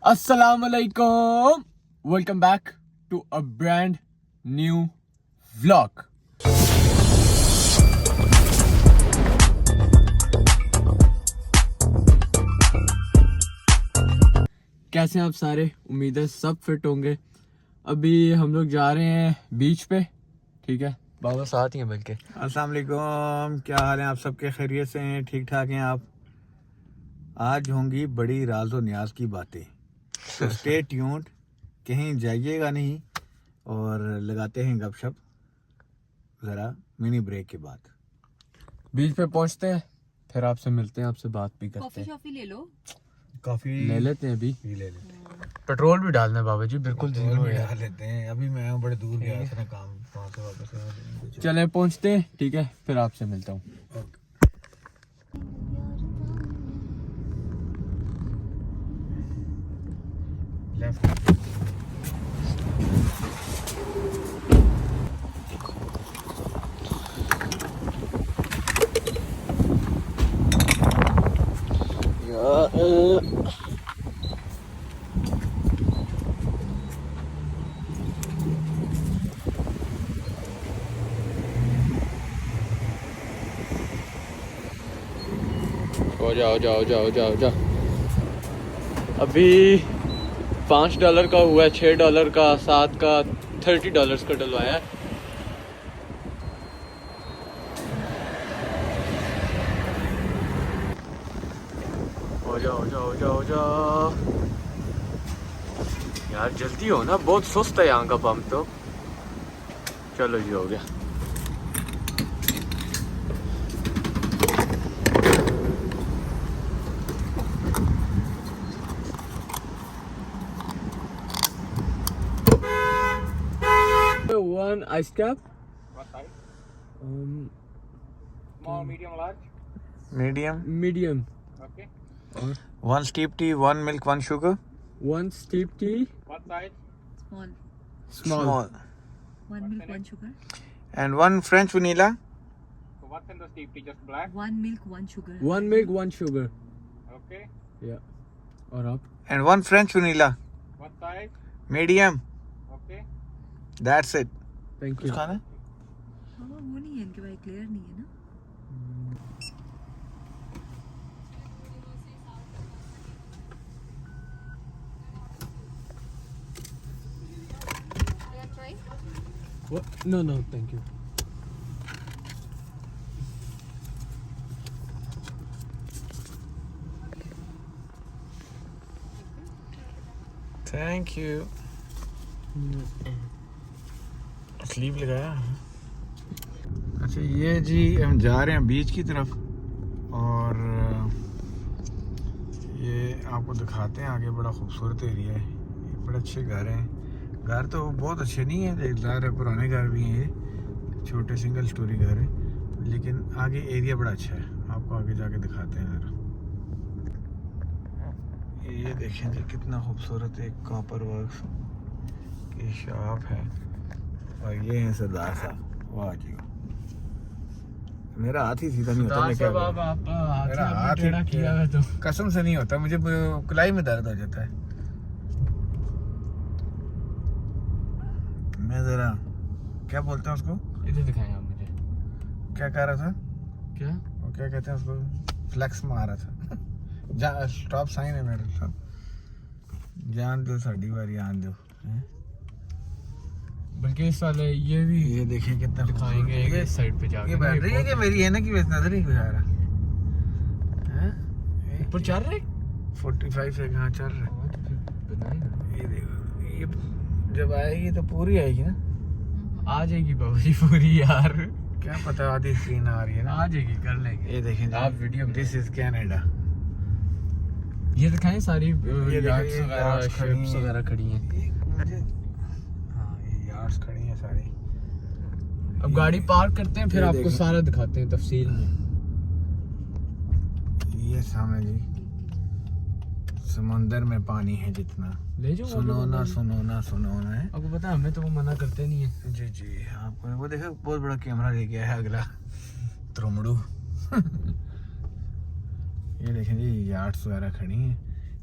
السلام علیکم, welcome back to a brand new vlog. کیسے ہیں آپ سارے؟ امید ہے سب فٹ ہوں گے. ابھی ہم لوگ جا رہے ہیں بیچ پہ, ٹھیک ہے, بابا ساتھ ہی ہیں. بلکہ السلام علیکم, کیا حال ہیں آپ سب کے؟ خیریت سے ہیں؟ ٹھیک ٹھاک ہیں آپ؟ آج ہوں گی بڑی راز و نیاز کی باتیں, تو اسٹے ٹیونڈ, کہیں جائیے گا نہیں, اور لگاتے ہیں گپ شپ ذرا منی بریک کے بعد. بیچ پہ پہنچتے ہیں, پھر آپ سے ملتے ہیں, آپ سے بات بھی کرتے کافی ہیں. شافی لے لو, کافی لے لیتے ہیں, ابھی لے لیتے ہیں, پیٹرول بھی ڈالنا ہے بابا جی, بالکل زیرو ہے. ڈال لیتے ہیں. ابھی میں بڑے دور گیا تھا نا کام, وہاں سے واپس آیا. چلیں پہنچتے ہیں, ٹھیک ہے, پھر آپ سے ملتا ہوں. جاؤ. ابھی $5 کا ہوا ہے, $6 کا, 7 کا, $30 کا ڈلوایا ہے. ہو جاؤ یار, جلدی ہو نا, بہت سست ہے یہاں کا پمپ تو. چلو جی, ہو گیا. One ice cap. What size? Small, medium, large? Medium. Medium. Okay. Or 1 steep tea, 1 milk, 1 sugar. 1 steep tea. What size? Small. 1 milk, 1 sugar. And 1 French vanilla. So what's in the steep tea? Just black? 1 milk, 1 sugar. 1 milk, 1 sugar. Okay. Yeah. اور آپ? And 1 French vanilla. What size? Medium. Okay. That's it. Thank کچھ you. کھانا ہے؟ وہ نہیں ہے ان کے بھائی, کلیئر نہیں ہے نا. What? No, thank you. Thank you. Slip لگایا. اچھا یہ جی ہم جا رہے ہیں بیچ کی طرف, اور یہ آپ کو دکھاتے ہیں آگے. بڑا خوبصورت ایریا ہے, یہ بڑے اچھے گھر ہیں. گھر تو بہت اچھے نہیں ہیں, ظاہر ہے پرانے گھر بھی ہیں, یہ چھوٹے سنگل سٹوری گھر ہیں, لیکن آگے ایریا بڑا اچھا ہے. آپ کو آگے جا کے دکھاتے ہیں ذرا. یہ دیکھیں جی کتنا خوبصورت ایک کاپر ورکس کی شاپ ہے, اور یہ ہیں سردار صاحب. واہ جی, میرا ہاتھ ہی سیدھا نہیں ہوتا. میں کیا کروں, میرا ہاتھ ہی کیا ہے تو قسم سے نہیں ہوتا, مجھے کلائی میں درد ہو جاتا ہے. میں ذرا کیا بولتے ہیں اس کو, ادھر دکھائیں آپ مجھے. کیا کہہ رہا تھا, کیا وہ کیا کہتے ہیں اس کو, فلیکس مار رہا تھا. اسٹاپ سائن ہے میرے ساتھ. جان دو ساڈی باری, آن دو. بلکہ اس والے یہ بھی یہ دیکھیں کتنا دکھائیں گے اس سائڈ پہ جا کے. یہ بیٹری ہے کہ میری ہے نا, کہ نظر ہی کچھ آ رہا اوپر چل رہے 45 سے کہاں چل رہا ہے. یہ دیکھو, یہ جب آئے گی تو پوری آئے گی نا. آ جائے گی بابا جی پوری یار, کیا پتا آدھی اسکرین آ رہی ہے نا. آ جائے گی, کر لیں گے. یہ دیکھیں آپ ویڈیو دس از کینیڈا. یہ دکھائیں ساری یہ یارڈز دیکھیں, وغیرہ, شپس وغیرہ کھڑی ہیں. ہاں یہ یارڈز کھڑی ہیں ساری. اب گاڑی پارک کرتے ہیں, پھر یہ آپ کو دیکھیں. سارا دکھاتے ہیں تفصیل میں. یہ سامنے جی سمندر میں پانی ہے جتنا, لے جاؤ. سنونا ہے. آپ کو پتا ہے ہمیں تو وہ منع کرتے نہیں ہیں. جی آپ کو وہ دیکھا, بہت بڑا کیمرہ لے کے آیا ہے اگلا ترمڑو. یہ دیکھیں جی یارڈس وغیرہ کھڑی ہیں.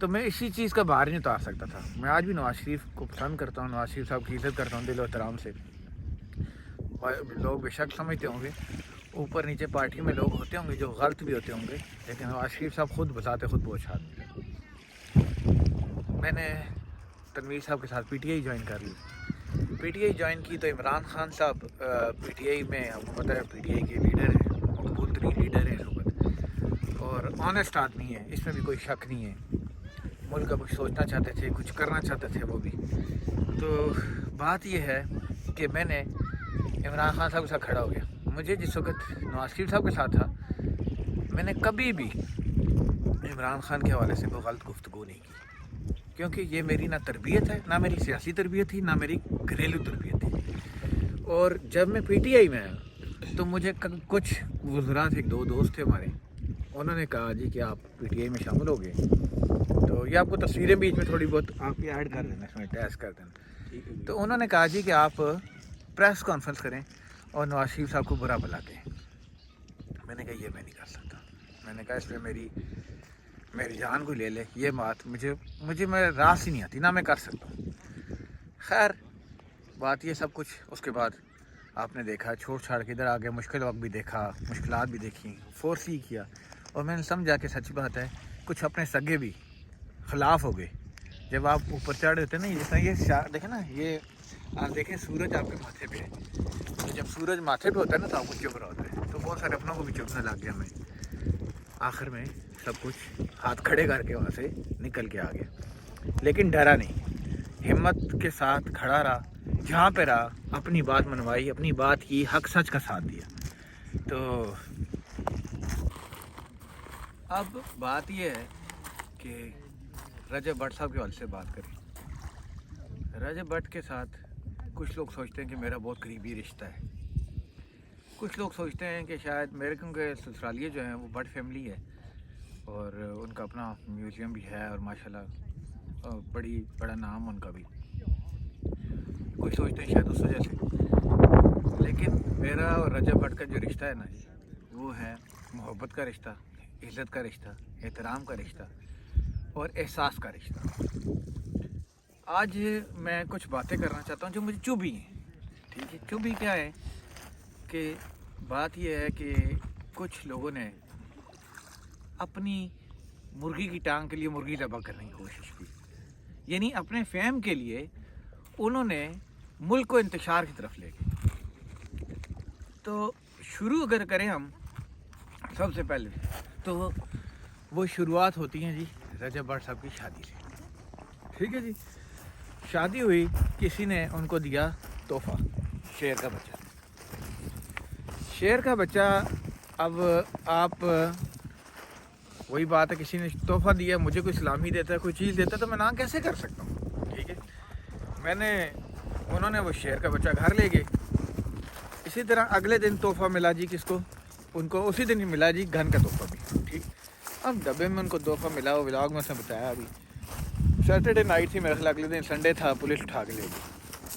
تو میں اسی چیز کا باہر نہیں اتار سکتا تھا. میں آج بھی نواز شریف کو پسند کرتا ہوں, نواز شریف صاحب کی عزت کرتا ہوں دل و احترام سے. لوگ بے شک سمجھتے ہوں گے اوپر نیچے پارٹی میں لوگ ہوتے ہوں گے جو غلط بھی ہوتے ہوں گے, لیکن نواز شریف صاحب خود بذات خود بہت اچھا آدمی ہے. میں نے تنویر صاحب کے ساتھ پی ٹی آئی جوائن کر لی. پی ٹی آئی جوائن کی تو عمران خان صاحب پی ٹی آئی میں آپ کو پتہ ہے پی ٹی آئی کے لیڈر ہیں, مقبول ترین لیڈر ہیں اس وقت, اور آنیسٹ آدمی ہے, اس میں بھی کوئی شک نہیں ہے. ملک کا کچھ سوچنا چاہتے تھے, کچھ کرنا چاہتے تھے وہ بھی. تو بات یہ ہے کہ میں نے عمران خان صاحب کے ساتھ کھڑا ہو گیا. مجھے جس وقت نواز شریف صاحب کے ساتھ تھا, میں نے کبھی بھی عمران خان کے حوالے سے کوئی غلط گفتگو نہیں کی, کیونکہ یہ میری نہ تربیت ہے, نہ میری سیاسی تربیت تھی, نہ میری گھریلو تربیت تھی. اور جب میں پی ٹی آئی میں آیا تو مجھے کچھ وزراء تھے, 2 دوست تھے ہمارے, انہوں نے کہا جی کہ آپ پی ٹی آئی میں شامل ہو گئے, تو یہ آپ کو تصویریں بیچ میں تھوڑی بہت آپ کی ایڈ کر دینا, اس میں اٹیچ کر دینا. تو انہوں نے کہا جی کہ آپ پریس کانفرنس کریں اور نواز شریف صاحب کو برا بلا کہیں. میں نے کہا یہ میں نہیں کر سکتا. میں نے کہا اس پہ میری جان کو لے لے, یہ بات مجھے میں راس ہی نہیں آتی, نہ میں کر سکتا ہوں. خیر بات یہ سب کچھ اس کے بعد آپ نے دیکھا, چھوڑ چھاڑ کے ادھر آ گئے, مشکل وقت بھی دیکھا, مشکلات بھی دیکھی, فورس ہی کیا, اور میں نے سمجھا کہ سچ بات ہے کچھ اپنے سگے بھی خلاف ہو گئے. جب آپ اوپر چڑھ دیتے نا, جس طرح یہ دیکھیں نا, یہ آپ دیکھیں سورج آپ کے ماتھے پہ ہے, تو جب سورج ماتھے پہ ہوتا ہے نا تو آپ کو چبھ رہا ہوتا ہے, تو بہت سارے اپنوں کو بھی چبھنے لگ گیا. میں آخر میں سب کچھ ہاتھ کھڑے کر کے وہاں سے نکل کے آ گیا, لیکن ڈرا نہیں, ہمت کے ساتھ کھڑا رہا, جہاں پہ رہا اپنی بات منوائی, اپنی بات کی, حق سچ کا ساتھ دیا. تو اب بات یہ ہے کہ رجب بٹ صاحب کے حوالے سے بات کریں. رجب بٹ کے ساتھ کچھ لوگ سوچتے ہیں کہ میرا بہت قریبی رشتہ ہے, کچھ لوگ سوچتے ہیں کہ شاید میرے کیونکہ سسرالیے جو ہیں وہ بٹ فیملی ہے, اور ان کا اپنا میوزیم بھی ہے, اور ماشاءاللہ بڑا نام ان کا بھی, کچھ سوچتے ہیں شاید اس وجہ سے. لیکن میرا اور رجب بٹ کا جو رشتہ ہے نا جی, وہ ہے محبت کا رشتہ, عزت کا رشتہ, احترام کا رشتہ اور احساس کا رشتہ. آج میں کچھ باتیں کرنا چاہتا ہوں جو مجھے چبھی ہیں. ٹھیک ہے, چبھی کیا ہے کہ بات یہ ہے کہ کچھ لوگوں نے اپنی مرغی کی ٹانگ کے لیے مرغی ذبح کرنے کی کوشش کی, یعنی اپنے فہم کے لیے انہوں نے ملک کو انتشار کی طرف لے گئے. تو شروع اگر کریں ہم سب سے پہلے, تو وہ شروعات ہوتی ہیں جی رجب بٹ صاحب کی شادی سے. ٹھیک ہے جی, شادی ہوئی, کسی نے ان کو دیا تحفہ, شیر کا بچہ. شیر کا بچہ, اب آپ وہی بات ہے, کسی نے تحفہ دیا, مجھے کوئی سلامی دیتا ہے, کوئی چیز دیتا ہے, تو میں نہ کیسے کر سکتا ہوں. ٹھیک ہے, انہوں نے وہ شیر کا بچہ گھر لے گئے. اسی طرح اگلے دن تحفہ ملا جی کس کو, ان کو اسی دن ہی ملا جی گن کا تحفہ بھی. ٹھیک, اب ڈبے میں ان کو تحفہ ملا, وہ ولاگ میں سے بتایا. ابھی سیٹرڈے نائٹ تھی میرے خیال, اگلے دن سنڈے تھا, پولیس اٹھا کے لے گئی,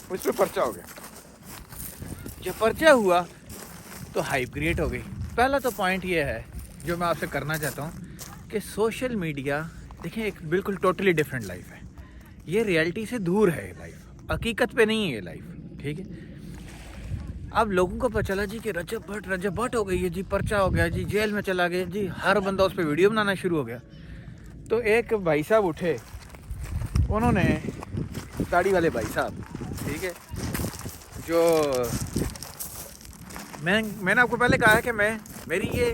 اس پہ پرچہ ہو گیا. جب پرچہ ہوا تو ہائپ کریٹ ہو گئی. پہلا تو پوائنٹ یہ ہے جو میں آپ سے کرنا چاہتا ہوں کہ سوشل میڈیا دیکھیں ایک بالکل ٹوٹلی ڈفرینٹ لائف ہے. یہ ریئلٹی سے دور ہے, یہ لائف حقیقت پہ نہیں ہے یہ لائف. ٹھیک ہے, اب لوگوں کو پتہ چلا جی کہ رجب بٹ ہو گئی ہے جی, پرچہ ہو گیا جی, جیل میں چلا گیا جی, ہر بندہ اس پہ ویڈیو بنانا شروع ہو گیا. تو ایک بھائی صاحب اٹھے, انہوں نے داڑھی والے بھائی صاحب, ٹھیک ہے, جو میں نے آپ کو پہلے کہا ہے کہ میری یہ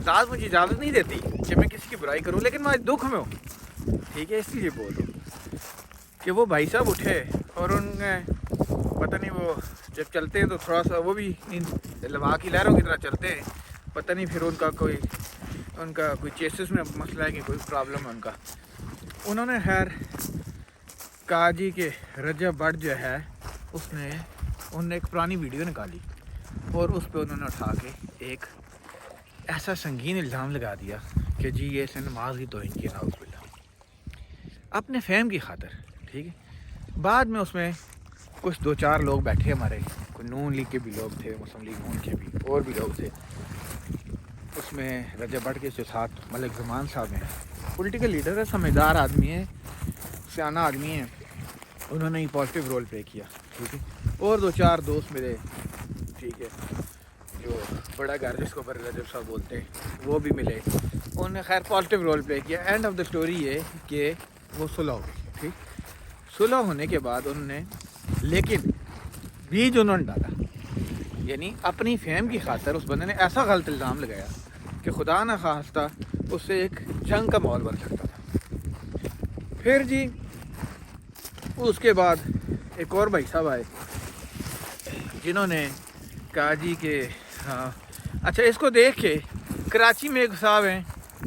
ذات مجھے اجازت نہیں دیتی کہ میں کسی کی برائی کروں, لیکن میں دکھ میں ہوں. ٹھیک ہے, اس لیے بول رہا ہوں کہ وہ بھائی صاحب اٹھے, اور ان نے پتہ نہیں, وہ جب چلتے ہیں تو تھوڑا سا وہ بھی لوا کی لہروں کی طرح چلتے ہیں, پتہ نہیں پھر ان کا کوئی چیسس میں مسئلہ ہے کہ کوئی پرابلم ہے ان کا. انہوں نے خیر کہا جی کہ رجب بٹ جو ہے انہوں نے ایک پرانی ویڈیو نکالی, اور اس پہ انہوں نے اٹھا کے ایک ایسا سنگین الزام لگا دیا کہ جی یہ اس نے نماز کی توہین کی, نعوذ باللہ, اپنے فہم کی خاطر. ٹھیک ہے, بعد میں اس میں کچھ 2-4 لوگ بیٹھے ہمارے, کوئی نون لیگ کے بھی لوگ تھے, مسلم لیگ نون کے بھی, اور بھی لوگ تھے. اس میں رجب بٹ کے جو ساتھ ملک زمان صاحب ہیں, پولیٹیکل لیڈر ہے, سمجھدار آدمی ہے, سیانہ آدمی ہے, انہوں نے ہی پازیٹیو رول پلے کیا, ٹھیک ہے. اور 2-4 دوست میرے, ٹھیک ہے, جو بڑا گھر جس کو بر رجب صاحب بولتے ہیں, وہ بھی ملے, انہوں نے خیر پازیٹیو رول پلے کیا. اینڈ آف دا اسٹوری یہ کہ وہ صلح ہو گئی, ٹھیک. صلح ہونے کے بعد انہوں نے, لیکن بیج انہوں نے ڈالا, یعنی اپنی فہم کی خاطر اس بندے نے ایسا غلط الزام لگایا کہ خدا نہ خواستہ اس سے ایک جنگ کا ماحول بن سکتا تھا. پھر جی اس کے بعد ایک اور بھائی صاحب آئے جنہوں نے کہا جی کہ ہاں اچھا اس کو دیکھ کے کراچی میں ایک صاحب ہیں,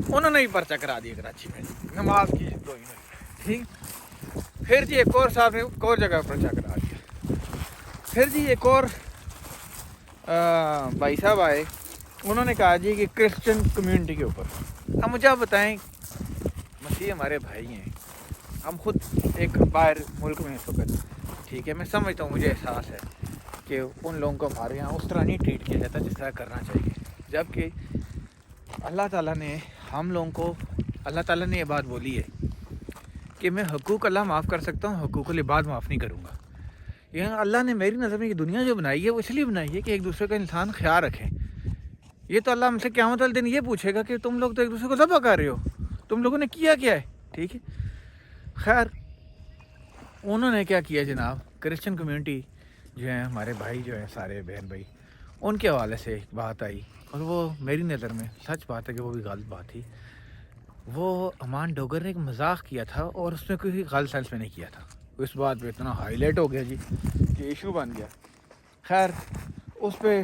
انہوں نے ہی پرچہ کرا دیا کراچی میں نماز کی دو ہی میں, ٹھیک. پھر جی ایک اور صاحب نے ایک اور جگہ پرچہ کرا دیا. پھر جی ایک اور بھائی صاحب آئے, انہوں نے کہا جی کہ کرسچن کمیونٹی کے اوپر. اب مجھے آپ بتائیں, مسیح ہمارے بھائی ہیں, ہم خود ایک باہر ملک میں اس وقت, ٹھیک ہے, میں سمجھتا ہوں, مجھے احساس ہے کہ ان لوگوں کو ہمارے یہاں اس طرح نہیں ٹریٹ کیا جاتا جس طرح کرنا چاہیے. جبکہ اللہ تعالیٰ نے ہم لوگوں کو, اللہ تعالیٰ نے یہ بات بولی ہے کہ میں حقوق اللہ معاف کر سکتا ہوں, حقوق العباد معاف نہیں کروں گا. یعنی اللہ نے میری نظر میں یہ دنیا جو بنائی ہے وہ اس لیے بنائی ہے کہ ایک دوسرے کا انسان خیال رکھیں. یہ تو اللہ ہم سے قیامت والے دن یہ پوچھے گا کہ تم لوگ تو ایک دوسرے کو ذبح کر رہے ہو, تم لوگوں نے کیا کیا ہے, ٹھیک ہے. خیر انہوں نے کیا کیا جناب, کرسچن کمیونٹی جو ہیں ہمارے بھائی جو ہیں سارے بہن بھائی, ان کے حوالے سے بات آئی, اور وہ میری نظر میں سچ بات ہے کہ وہ بھی غلط بات تھی. وہ امان ڈوگر نے ایک مذاق کیا تھا اور اس میں کوئی غلط سینس میں نہیں کیا تھا. اس بات پہ اتنا ہائی لائٹ ہو گیا جی کہ ایشو بن گیا. خیر اس پہ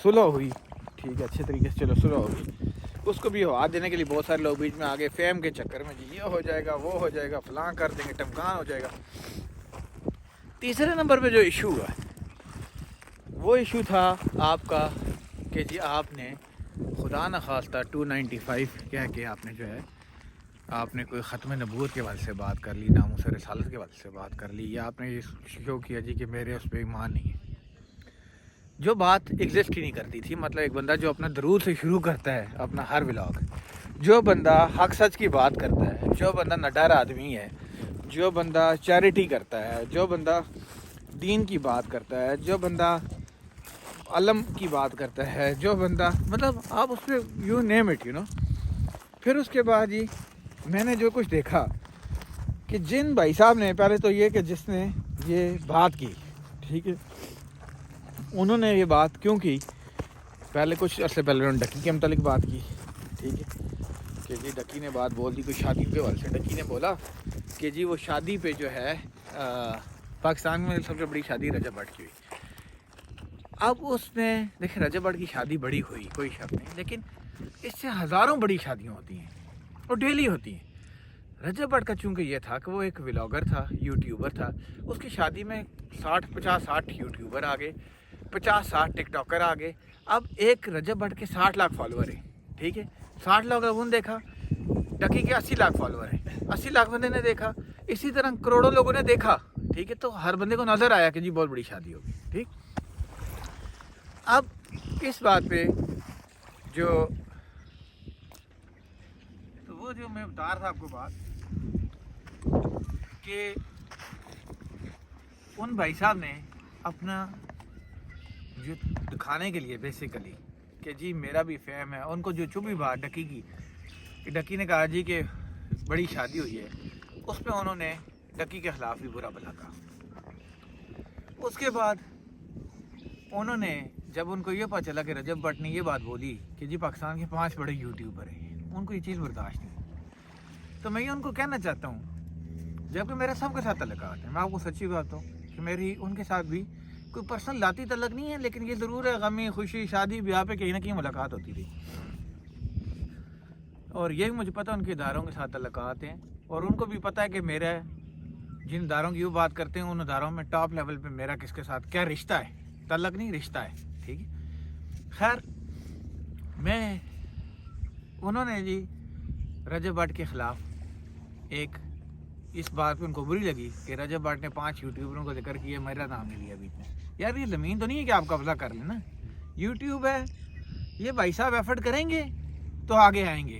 صلح ہوئی, ٹھیک ہے, اچھے طریقے سے چلو صلح ہو گئی. اس کو بھی ہاتھ دینے کے لیے بہت سارے لوگ بیچ میں آگے فیم کے چکر میں, جی یہ ہو جائے گا, وہ ہو جائے گا, فلاں کر دیں گے, ٹمکان ہو جائے گا. تیسرے نمبر پہ جو ایشو ہوا وہ ایشو تھا آپ کا کہ جی آپ نے خدا نہ خواستہ 295 کہہ کے آپ نے جو ہے آپ نے کوئی ختم نبوت کے حوالے سے بات کر لی, ناموس رسالت کے حوالے سے بات کر لی, یا آپ نے یہ شو کیا جی کہ میرے اس پہ ایمان نہیں ہے. جو بات ایگزسٹ ہی نہیں کرتی تھی. مطلب ایک بندہ جو اپنا درود سے شروع کرتا ہے اپنا ہر ولاگ, جو بندہ حق سچ کی بات کرتا ہے, جو بندہ نڈر آدمی ہے, جو بندہ چیریٹی کرتا ہے, جو بندہ دین کی بات کرتا ہے, جو بندہ علم کی بات کرتا ہے, جو بندہ مطلب آپ اس پہ you name it you know. پھر اس کے بعد جی میں نے جو کچھ دیکھا کہ جن بھائی صاحب نے, پہلے تو یہ کہ جس نے یہ بات کی, ٹھیک ہے, انہوں نے یہ بات کیوں کی, پہلے کچھ عرصے پہلے انہوں نے ڈکی کے متعلق بات کی, ٹھیک ہے, کہ جی ڈکی نے بات بول دی کوئی شادی کے حوالے سے. ڈکی نے بولا کہ جی وہ شادی پہ جو ہے پاکستان میں سب سے بڑی شادی رجب بٹ کی ہوئی. اب اس نے دیکھیں رجب بٹ کی شادی بڑی ہوئی, کوئی شک نہیں, لیکن اس سے ہزاروں بڑی شادیاں ہوتی ہیں اور ڈیلی ہوتی ہیں. رجب بٹ کا چونکہ یہ تھا کہ وہ ایک ولاگر تھا, یوٹیوبر تھا, اس کی شادی میں 50-60 یوٹیوبر آ گئے, 50-60 ٹک ٹاکر آ گئے. اب ایک رجب بٹ کے 60 لاکھ فالوور ہیں, ٹھیک ہے, 60 لاکھ نے دیکھا, ڈکی کے 80 لاکھ فالوور ہیں, 80 لاکھ بندے نے دیکھا, اسی طرح کروڑوں لوگوں نے دیکھا, ٹھیک ہے. تو ہر بندے کو نظر آیا کہ جی بہت بڑی شادی ہوگی, ٹھیک. اب اس بات پہ جو تو وہ جو میں بتا رہا تھا آپ کو بات کہ ان بھائی صاحب نے اپنا جو دکھانے کے لیے بیسیکلی کہ جی میرا بھی فیم ہے, ان کو جو چبھی بات ڈکی کی کہ ڈکی نے کہا جی کہ بڑی شادی ہوئی ہے, اس پہ انہوں نے ڈکی کے خلاف بھی برا بھلا کہا. اس کے بعد انہوں نے جب ان کو یہ پتہ چلا کہ رجب بٹ نے یہ بات بولی کہ جی پاکستان کے 5 بڑے یوٹیوبر ہیں, ان کو یہ چیز برداشت نہیں. تو میں یہ ان کو کہنا چاہتا ہوں, جبکہ میرا سب کے ساتھ تعلقات ہیں, میں آپ کو سچی بات ہوں کہ میری ان کے ساتھ بھی کوئی پرسنل ذاتی تعلق نہیں ہے, لیکن یہ ضرور ہے غمی خوشی شادی بیاہ پہ کہیں نہ کہیں ملاقات ہوتی تھی. اور یہ بھی مجھے پتہ ان کے اداروں کے ساتھ تعلقات ہیں, اور ان کو بھی پتہ ہے کہ میرا جن اداروں کی وہ بات کرتے ہیں ان اداروں میں ٹاپ لیول پہ میرا کس کے ساتھ کیا رشتہ ہے, تعلق نہیں رشتہ ہے, ٹھیک ہے. خیر میں انہوں نے جی رجب بٹ کے خلاف ایک اس بات پہ ان کو بری لگی کہ رجب بٹ نے 5 یوٹیوبروں کا ذکر کیا, میرا نام نہیں لیا بیچ میں. یار یہ زمین تو نہیں ہے کہ آپ قبضہ کر لیں نا, یوٹیوب ہے, یہ بھائی صاحب ایفرٹ کریں گے تو آگے آئیں گے.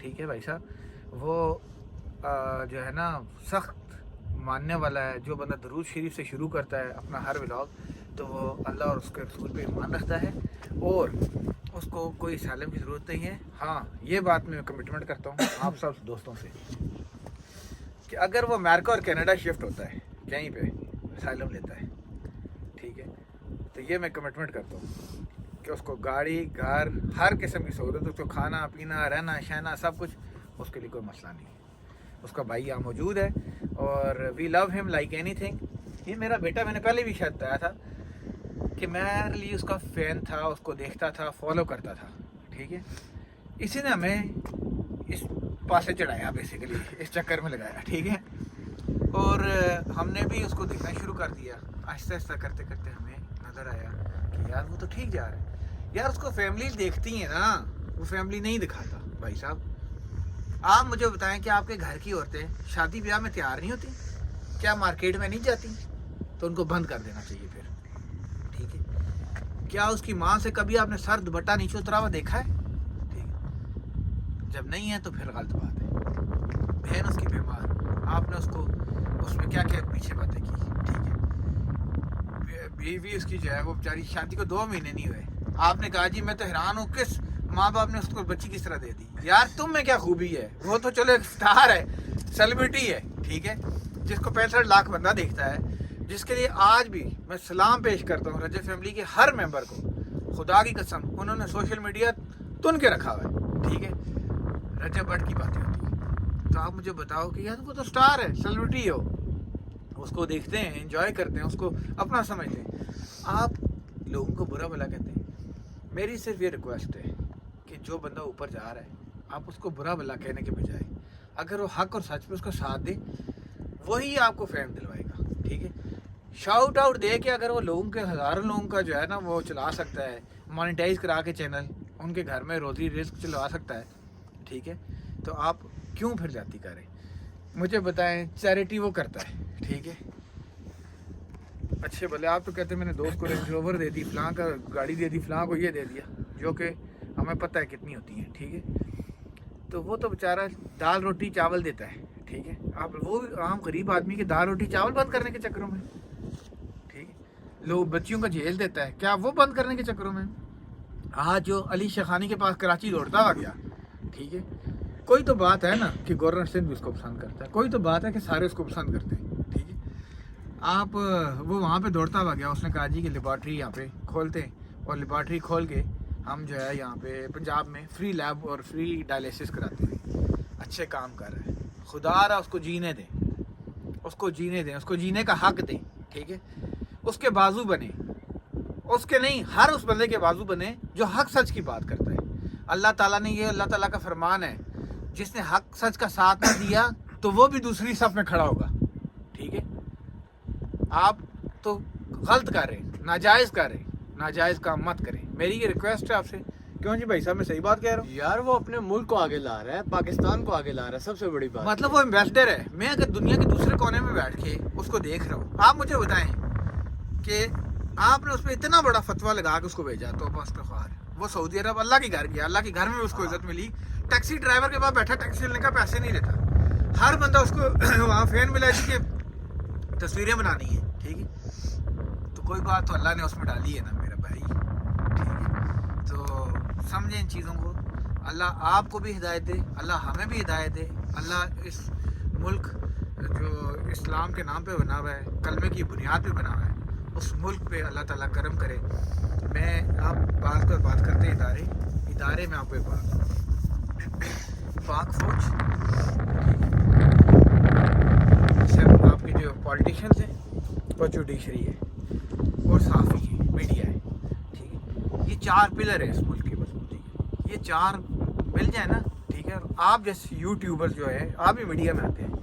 ٹھیک ہے بھائی صاحب. وہ جو ہے نا سخت ماننے والا ہے. جو بندہ درود شریف سے شروع کرتا ہے اپنا ہر ولاگ تو وہ اللہ اور اس کے رسول پہ ایمان رکھتا ہے اور اس کو کوئی اسائلم کی ضرورت نہیں ہے. ہاں یہ بات میں کمٹمنٹ کرتا ہوں آپ سب دوستوں سے کہ اگر وہ امریکہ اور کینیڈا شفٹ ہوتا ہے کہیں پہ اسائلم لیتا ہے, ٹھیک ہے, تو یہ میں کمٹمنٹ کرتا ہوں کہ اس کو گاڑی گھر ہر قسم کی سہولت, اس کو کھانا پینا رہنا شہنا سب کچھ, اس کے لیے کوئی مسئلہ نہیں ہے. اس کا بھائی یہاں موجود ہے اور وی لو ہم لائک اینی تھنگ. یہ میرا بیٹا, میں نے پہلے بھی شاید بتایا تھا کہ میرے لیے اس کا فین تھا, اس کو دیکھتا تھا, فالو کرتا تھا, ٹھیک ہے. اسی نے ہمیں اس پاسے چڑھایا, بیسیکلی اس چکر میں لگایا, ٹھیک ہے. اور ہم نے بھی اس کو دیکھنا شروع کر دیا. آہستہ آہستہ کرتے کرتے ہمیں نظر آیا کہ یار وہ تو ٹھیک جا رہا ہے. یار اس کو فیملی دیکھتی ہیں نا, وہ فیملی نہیں دکھاتا. بھائی صاحب آپ مجھے بتائیں کہ آپ کے گھر کی عورتیں شادی بیاہ میں تیار نہیں ہوتی, کیا مارکیٹ میں نہیں جاتی؟ تو ان کو بند کر دینا چاہیے پھر, ٹھیک ہے. کیا اس کی ماں سے کبھی آپ نے سر دوپٹہ نیچے اترا ہوا دیکھا ہے؟ ٹھیک ہے, جب نہیں ہے تو پھر غلط بات ہے. بہن اس کی بیمار, آپ نے اس کو اس میں کیا کیا پیچھے باتیں کی, ٹھیک ہے. بیوی اس کی جو ہے وہ بیچاری شادی کو 2 مہینے نہیں ہوئے, آپ نے کہا جی میں تو حیران ہوں کس ماں باپ نے اس کو بچی کس طرح دے دی. یار تم میں کیا خوبی ہے, وہ تو چلو ایک اسٹار ہے, سیلیبریٹی ہے, ٹھیک ہے, جس کو 65 لاکھ بندہ دیکھتا ہے, جس کے لیے آج بھی میں سلام پیش کرتا ہوں رجب فیملی کے ہر ممبر کو. خدا کی قسم انہوں نے سوشل میڈیا تن کے رکھا ہوا ہے, ٹھیک ہے. رجب بٹ کی باتیں ہوتی ہیں, تو آپ مجھے بتاؤ کہ یار وہ تو اسٹار ہے, سیلیبریٹی ہو, اس کو دیکھتے ہیں, انجوائے کرتے ہیں, اس کو اپنا سمجھتے ہیں. آپ لوگوں کو برا بھلا کہتے ہیں. میری صرف یہ ریکویسٹ ہے کہ جو بندہ اوپر جا رہا ہے آپ اس کو برا بھلا کہنے کے بجائے اگر وہ حق اور سچ پہ اس کا ساتھ دے, وہی آپ کو فیم دلوائے گا, ٹھیک ہے. شاؤٹ آؤٹ دے کے اگر وہ لوگوں کے ہزاروں لوگوں کا جو ہے نا وہ چلا سکتا ہے, مانیٹائز کرا کے چینل, ان کے گھر میں روزی رزق چلا سکتا ہے, ٹھیک ہے, تو آپ کیوں پھر جاتی کریں؟ مجھے بتائیں, چیریٹی وہ کرتا ہے, ٹھیک ہے. اچھے بھلے آپ تو کہتے ہیں میں نے دوست کو رینج روور دے دی, فلاں کا گاڑی دے دی, فلاں کو یہ دے دیا, جو کہ ہمیں پتہ ہے کتنی ہوتی ہیں, ٹھیک ہے. تو وہ تو بیچارہ دال روٹی چاول دیتا ہے, ٹھیک ہے. آپ وہ عام غریب آدمی کے دال روٹی چاول بند کرنے کے چکروں میں, ٹھیک ہے, لوگ بچیوں کا جیل دیتا ہے, کیا وہ بند کرنے کے چکروں میں؟ آج جو علی شیخانی کے پاس کراچی دوڑتا ہوا گیا, ٹھیک ہے, کوئی تو بات ہے نا کہ گورنر سندھ بھی اس کو پسند کرتا ہے, کوئی تو بات ہے کہ سارے اس کو پسند کرتے ہیں, ٹھیک ہے. آپ وہ وہاں پہ دوڑتا ہوا گیا, اس نے کہا جی کہ لیبارٹری یہاں پہ کھولتے ہیں, اور لیبارٹری کھول کے ہم جو ہے یہاں پہ پنجاب میں فری لیب اور فری ڈائلیسس کراتے ہیں. اچھے کام کر رہے ہیں, خدا رہا اس کو جینے دیں, اس کو جینے دیں, اس کو جینے کا حق دیں, ٹھیک ہے. اس کے بازو بنے, اس کے نہیں, ہر اس بندے کے بازو بنے جو حق سچ کی بات کرتا ہے. اللہ تعالیٰ نے, یہ اللہ تعالیٰ کا فرمان ہے, جس نے حق سچ کا ساتھ نہ دیا تو وہ بھی دوسری صف میں کھڑا ہوگا, ٹھیک ہے. آپ تو غلط کر رہے ہیں, ناجائز کر رہے ہیں, ناجائز کام مت کریں. میری یہ ریکویسٹ ہے آپ سے. کیوں جی بھائی صاحب, میں صحیح بات کہہ رہا ہوں؟ یار وہ اپنے ملک کو آگے لا رہا ہے, پاکستان کو آگے لا رہا ہے, سب سے بڑی بات. مطلب وہ ایمبیسڈر ہے. میں اگر دنیا کے دوسرے کونے میں بیٹھ کے اس کو دیکھ رہا ہوں, آپ مجھے بتائیں کہ آپ نے اس پہ اتنا بڑا فتویٰ لگا کے اس کو بھیجا, تو بس استغفار, وہ سعودی عرب اللہ کے گھر گیا, اللہ کے گھر میں اس کو عزت ملی. ٹیکسی ڈرائیور کے پاس بیٹھا, ٹیکسی لینے کا پیسے نہیں لیتا, ہر بندہ اس کو وہاں فین ملا جی کہ تصویریں بنانی ہیں, ٹھیک ہے. تو کوئی بات تو اللہ نے اس میں ڈالی ہے نا میرا بھائی, ٹھیک ہے. تو سمجھیں ان چیزوں کو. اللہ آپ کو بھی ہدایت دے, اللہ ہمیں بھی ہدایت دے. اللہ اس ملک جو اسلام کے نام پہ بنا ہوا ہے, کلمے کی بنیاد پہ بنا ہوا ہے, اس ملک پہ اللہ تعالیٰ کرم کرے. میں آپ بات کرتے ہیں ادارے میں آپ کو ایک بات, پاک فوج, صرف آپ کے جو پالیٹیشنز ہیں اور جوڈیشری ہے اور صحافی ہے, میڈیا ہے, ٹھیک ہے, یہ 4 پلر ہیں اس ملک کی مضبوطی کے. یہ 4 مل جائیں نا, ٹھیک ہے. آپ جیسے یوٹیوبر جو ہے, آپ بھی میڈیا میں آتے ہیں,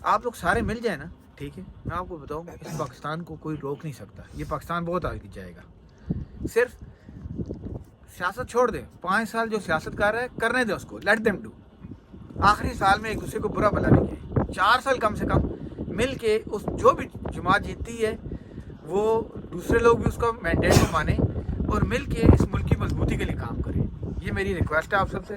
آپ لوگ سارے مل جائیں نا, ٹھیک ہے. میں آپ کو بتاؤں, اس پاکستان کو کوئی روک نہیں سکتا. یہ پاکستان بہت آگے جائے گا. صرف سیاست چھوڑ دیں, 5 سال جو سیاست کر رہا ہے کرنے دیں اس کو, لیٹ دیم ڈو. آخری سال میں ایک دوسرے کو برا بھلا نہیں کہیں. 4 سال کم سے کم مل کے اس جو بھی جماعت جیتتی ہے وہ دوسرے لوگ بھی اس کا مینڈیٹ کو مانیں اور مل کے اس ملک کی مضبوطی کے لیے کام کریں. یہ میری ریکویسٹ ہے آپ سب سے.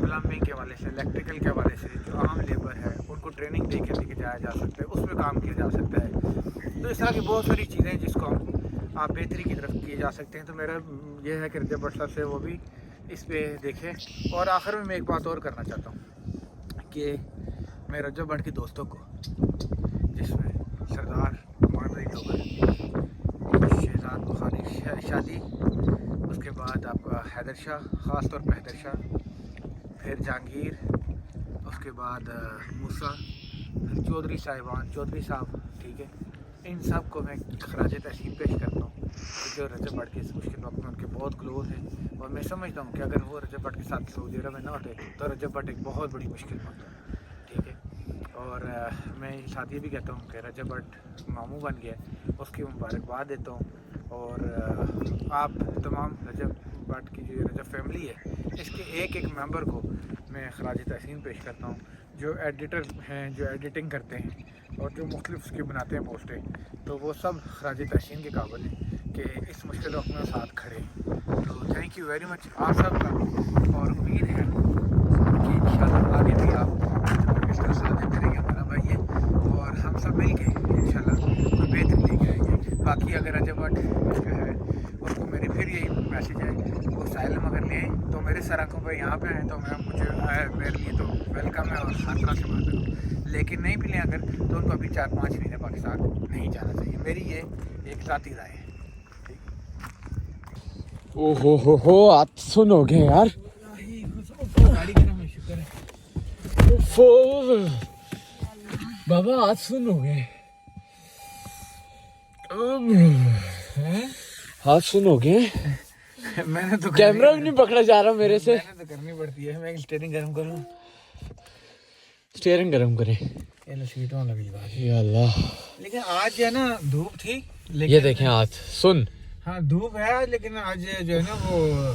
پلمبنگ کے حوالے سے, الیکٹریکل کے حوالے سے جو عام لیبر ہے ان کو ٹریننگ دے کے لے کے جایا جا سکتا ہے, اس میں کام کیا جا سکتا ہے. تو اس طرح کی بہت ساری چیزیں جس کو ہم آپ بہتری کی طرف کیے جا سکتے ہیں. تو میرا یہ ہے کہ رجب بٹ صاحب سے وہ بھی اس پہ دیکھیں. اور آخر میں ایک بات اور کرنا چاہتا ہوں کہ میں رجب بٹ کے دوستوں کو, جس میں سردار امان علی ٹوکر, شہزاد بخاری شادی, اس کے بعد آپ کا حیدر شاہ, خاص طور پہ حیدر شاہ, پھر جہانگیر, اس کے بعد موسیٰ, پھر چودھری صاحبان, چودھری صاحب, ٹھیک ہے, ان سب کو میں خراج تحسین پیش کرتا ہوں جو رجب بٹ کے اس مشکل وقت میں ان کے بہت کلوز ہیں. اور میں سمجھتا ہوں کہ اگر وہ رجب بٹ کے ساتھ سعودی عرب میں نہ ہوتے تو رجب بٹ ایک بہت بڑی مشکل میں ہوتا, ٹھیک ہے. اور میں ساتھ یہ بھی کہتا ہوں کہ رجب بٹ ماموں بن گیا, اس کی مبارکباد دیتا ہوں. اور آپ تمام رجب بٹ کی جو رجب فیملی ہے اس کے ایک ایک ممبر کو میں خراج تحسین پیش کرتا ہوں, جو ایڈیٹر ہیں, جو ایڈیٹنگ کرتے ہیں اور جو مختلف اس کی بناتے ہیں پوسٹیں, تو وہ سب خراج تحسین کے قابل ہیں کہ اس مشکل وقت میں ساتھ کھڑے. تو تھینک یو ویری مچ آپ سب کا, اور امید ہے کہ انشاءاللہ آگے بھی آپ اس کا ساتھ دیتے رہیں گے. ہمارا بھائی ہے اور ہم سب مل کے انشاءاللہ کوئی بہتری لے کے آئیں گے. باقی اگر رجب بٹ جو ہے اس کو میری پھر یہی میسیج ہے, وہ سائلم اگر لیں تو میرے سر آنکھوں پہ یہاں پہ آئیں تو مجھے میرے لیے تو ویلکم ہے اور ہر طرح سے بات کروں. لیکن نہیں بھی لیں اگر تو ان کو ابھی 4-5 مہینے پاکستان نہیں جانا چاہیے. میری یہ ایک ذاتی رائے ہے. او ہو آپ سنو گے یار, گاڑی کا میں شکر ہے بابا آج سنو گے, آج سنو گے. میں نے تو کیمرہ بھی نہیں پکڑا جا رہا میرے سے, محنت تو کرنی پڑتی ہے. میں اسٹیئرنگ گرم کروں, اسٹیئرنگ گرم کرے. یہ لو سیٹ ہونے لگی بات. یا اللہ, لیکن آج جو ہے نا دھوپ تھی, لیکن یہ دیکھیں آج سن, ہاں دھوپ ہے آج, لیکن آج جو ہے نا وہ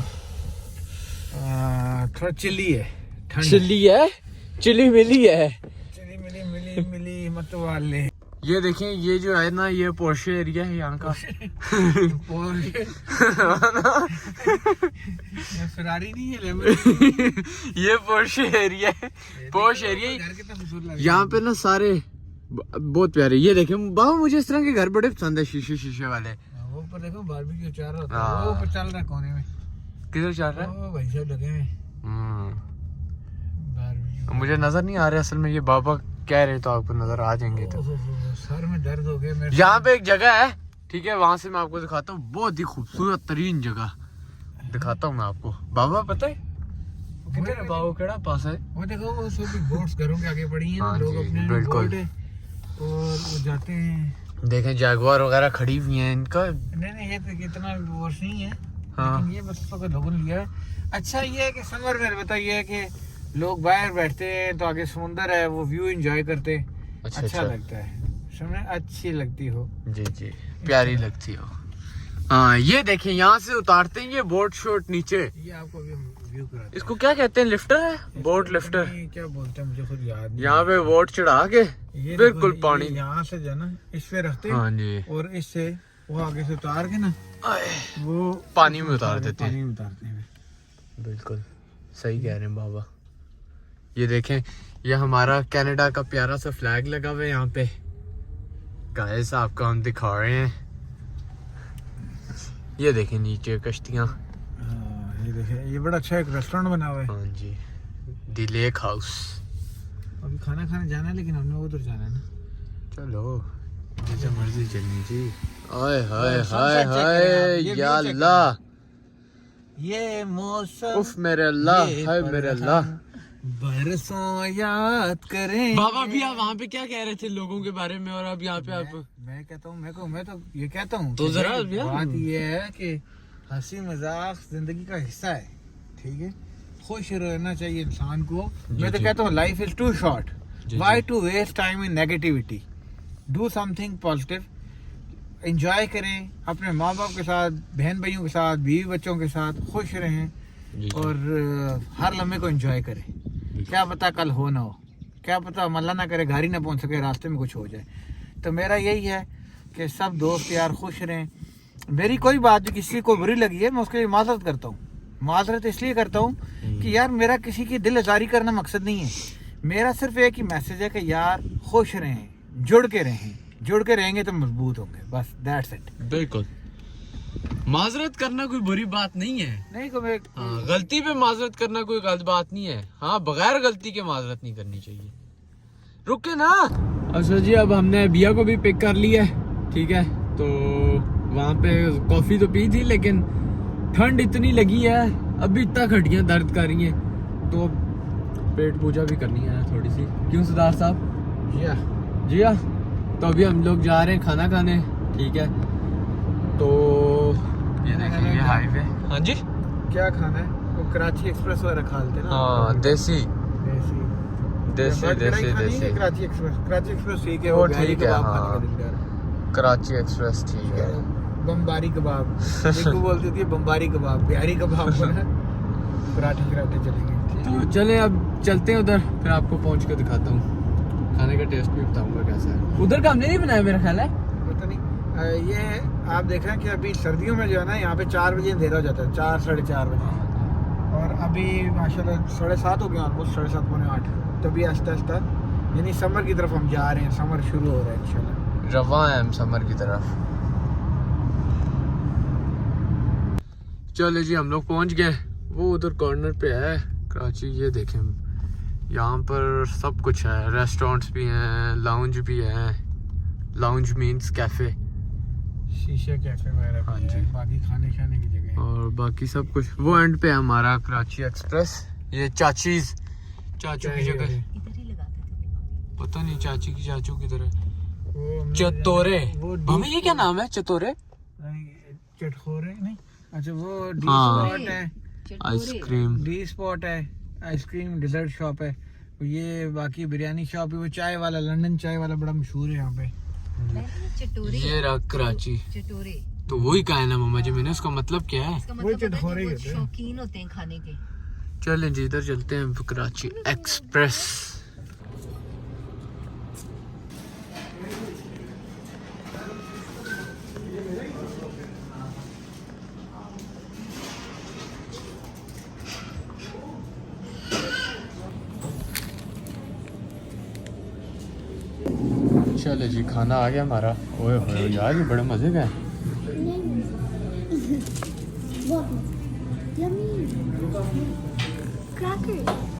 تھوڑا چلی ہے, ٹھنڈ چلی ہے, چلی ملی ہے. چلی ملی مت والے. یہ دیکھیں یہ جو ہے نا یہ پورشے ایریا ہے یہاں کا. فراری نہیں ہے, یہ پورشے ایریا ہے, پوش ایریا. یہاں پہ نا سارے بہت پیارے. یہ دیکھیں بابا مجھے اس طرح کے گھر بڑے پسند ہے, شیشے والے. وہ اوپر دیکھو باربیکیو چل رہا ہوتا ہے, وہ اوپر چل رہا ہے کونے میں. کدھر چل رہا ہے؟ وہ بھائی صاحب لگے ہیں باربیکیو. مجھے نظر نہیں آ رہا اصل میں, یہ بابا کہہ رہے تو آپ کو نظر آ جائیں گے. تو سر میں درد ہو گیا میرے. یہاں پہ ایک جگہ ہے, ٹھیک ہے, وہاں سے میں آپ کو دکھاتا ہوں. بہت ہی خوبصورت ترین جگہ دکھاتا ہوں میں آپ کو. بابا پتہ ہے کتنے بابا کیڑا پاس ہے, وہ دیکھو وہ سب بورڈز گھروں کے آگے پڑی ہیں, ہاں لوگ جی، اپنے بالکل. بورڈ اور وہ جاتے ہیں. دیکھیں جاگوار وغیرہ کھڑی ہوئی ہیں ان کا. نہیں یہ تو اتنا ورش نہیں ہے, ہاں. لیکن یہ بس اس وقت لوگوں نے لیا ہے. اچھا یہ ہے کہ سمر میں البتہ یہ ہے کہ لوگ باہر بیٹھتے ہیں تو آگے سمندر ہے, وہ ویو انجوائے کرتے, اچھا لگتا ہے. سمجھے, اچھی لگتی ہو. جی پیاری لگتی ہو. ہاں یہ دیکھیں یہاں سے اتارتے ہیں یہ بوٹ شوٹ نیچے. یہ آپ کو ویو کراتے اس کو کیا کہتے ہیں, لفٹر ہے, بوٹ لفٹر. ہیں. کیا بولتے ہیں مجھے خود یاد نہیں. یہاں پہ بوٹ چڑھا کے یہ بالکل دیکھو, پانی. یہ یہاں سے جو ہے نا اس پہ رکھتے ہیں, ہاں جی, اور اس سے وہ آگے سے اتار کے نا وہ پانی میں اتار دیتے ہیں. پانی میں اتارتے ہیں. بالکل صحیح کہہ رہے ہیں بابا. یہ دیکھیں یہ ہمارا کینیڈا کا پیارا سا فلیگ لگا ہوا ہے یہاں پہ. گائز آپ کو ہم دکھا رہے ہیں, یہ دیکھیں نیچے کشتیاں. یہ دیکھیں یہ بڑا اچھا ایک ریسٹورینٹ بنا ہوا ہے. ہاں جی, دی لیک ہاؤس. ابھی کھانا کھانے جانا ہے, لیکن ہم نے ادھر جانا ہے نا. چلو جیسے مرضی چلنی جی. آئے ہائے ہائے ہائے یا اللہ, یہ موسم اف میرے اللہ, ہائے میرے اللہ. برسوں یاد کریں. بابا بھی آپ وہاں پہ کیا کہہ رہے تھے لوگوں کے بارے میں, اور اب یہاں پہ آپ میں کہتا ہوں, میں تو یہ کہتا ہوں تو ذرا بات یہ ہے کہ ہنسی مذاق زندگی کا حصہ ہے, ٹھیک ہے. خوش رہنا چاہیے انسان کو. میں تو کہتا ہوں life is too short, why to waste time in negativity. Do something positive, enjoy کریں اپنے ماں باپ کے ساتھ, بہن بھائیوں کے ساتھ, بیوی بچوں کے ساتھ. خوش رہیں اور ہر لمحے کو انجوائے کریں. کیا پتا کل ہو نہ ہو, کیا پتا اللہ نہ کرے گاڑی نہ پہنچ سکے, راستے میں کچھ ہو جائے. تو میرا یہی ہے کہ سب دوست یار خوش رہیں. میری کوئی بات جو کسی کو بری لگی ہے میں اس کے لیے معذرت کرتا ہوں. معذرت اس لیے کرتا ہوں کہ یار میرا کسی کی دل آزاری کرنا مقصد نہیں ہے، میرا صرف ایک ہی میسج ہے کہ یار خوش رہیں، جڑ کے رہیں گے تو مضبوط ہوں گے، بس دیٹس اٹ. بالکل. معذرت کرنا کوئی بری بات نہیں ہے. نہیں کوئی ہاں، غلطی پہ معذرت کرنا کوئی غلط بات نہیں ہے. ہاں، بغیر غلطی کے معذرت نہیں کرنی چاہیے. رکے نا. اچھا جی، اب ہم نے بیا کو بھی پک کر لیا ہے. ٹھیک ہے، تو وہاں پہ کافی تو پی تھی لیکن ٹھنڈ اتنی لگی ہے، ابھی اتنا کھٹیاں درد کر رہی ہیں، تو پیٹ پوجا بھی کرنی ہے تھوڑی سی. کیوں سردار صاحب؟ جی ہاں. تو ابھی ہم لوگ جا رہے ہیں کھانا کھانے. ٹھیک ہے، تو یہ دیکھیں یہ ہائی وے. ہاں جی، کیا کھانا ہے؟ وہ کراچی ایکسپریس وغیرہ کھا لیتے نا. ہاں، دیسی کراچی ایکسپریس ٹھیک ہے، وہ وہ ٹھیک ہے. ہاں، کراچی ایکسپریس ٹھیک ہے. بمباری کباب دیکھو بولتی تھی، بمباری کباب، بہاری کباب بنا پراٹھے چلیں گے. تو چلیں اب چلتے ہیں ادھر، پھر آپ کو پہنچ کے دکھاتا ہوں، کھانے کا ٹیسٹ بھی بتاؤں گا کیسا ہے. ادھر کا ہم نے نہیں بنایا میرا خیال ہے. پتہ نہیں. یہ آپ دیکھ رہے ہیں کہ ابھی سردیوں میں جو ہے نا یہاں پہ 4 بجے اندھیرا ہو جاتا ہے، 4 ساڑھے 4 بجے، اور ابھی ماشاءاللہ 7:30 ہو گیا، آلموسٹ 7:30 پونے 8. تو ابھی آہستہ آہستہ یعنی سمر کی طرف ہم جا رہے ہیں، سمر شروع ہو رہا ہے انشاءاللہ. رواں ہیں ہم سمر کی طرف. چلے جی، ہم لوگ پہنچ گئے. وہ ادھر کارنر پہ ہے کراچی. یہ دیکھیں یہاں پر سب کچھ ہے، ریسٹورنٹس بھی ہیں، لاؤنج بھی ہیں. لاؤنج مینس کیفے، شیشے کیفے وغیرہ. ہاں جی، باقی کھانے شانے کی جگہ اور باقی سب کچھ. وہ اینڈ پہ ہے ہمارا کراچی ایکسپریس. یہ چاچو کی جگہ. ادھر ہی لگاتے تھے. پتہ نہیں چاچی کی چاچو کدھر ہے. چتورے. ہمیں یہ کیا نام ہے؟ چتورے چٹخورے نہیں. اچھا وہ ڈی ہاں. اسپاٹ ہے، آئس کریم. ڈی اسپاٹ ہے، آئس کریم ڈیزرٹ شاپ ہے. یہ باقی بریانی شاپ ہے. وہ چائے والا، لنڈن چائے والا بڑا مشہور ہے یہاں پہ. چٹورے. یہ رہا کراچی. چٹورے تو وہی کہا ہے نا ماما جی میں نے، اس کا مطلب کیا ہے؟ اس کا وہ مطلب چٹخورے ہی ہے ہوتے ہیں. شوقین ہوتے ہیں کھانے کے. چلیں جی ادھر چلتے ہیں کراچی ایکسپریس. چلے جی، کھانا آ گیا ہمارا. اوئے ہوئے یار، یہ بڑے مزے کا ہے. Yummy. Crackers.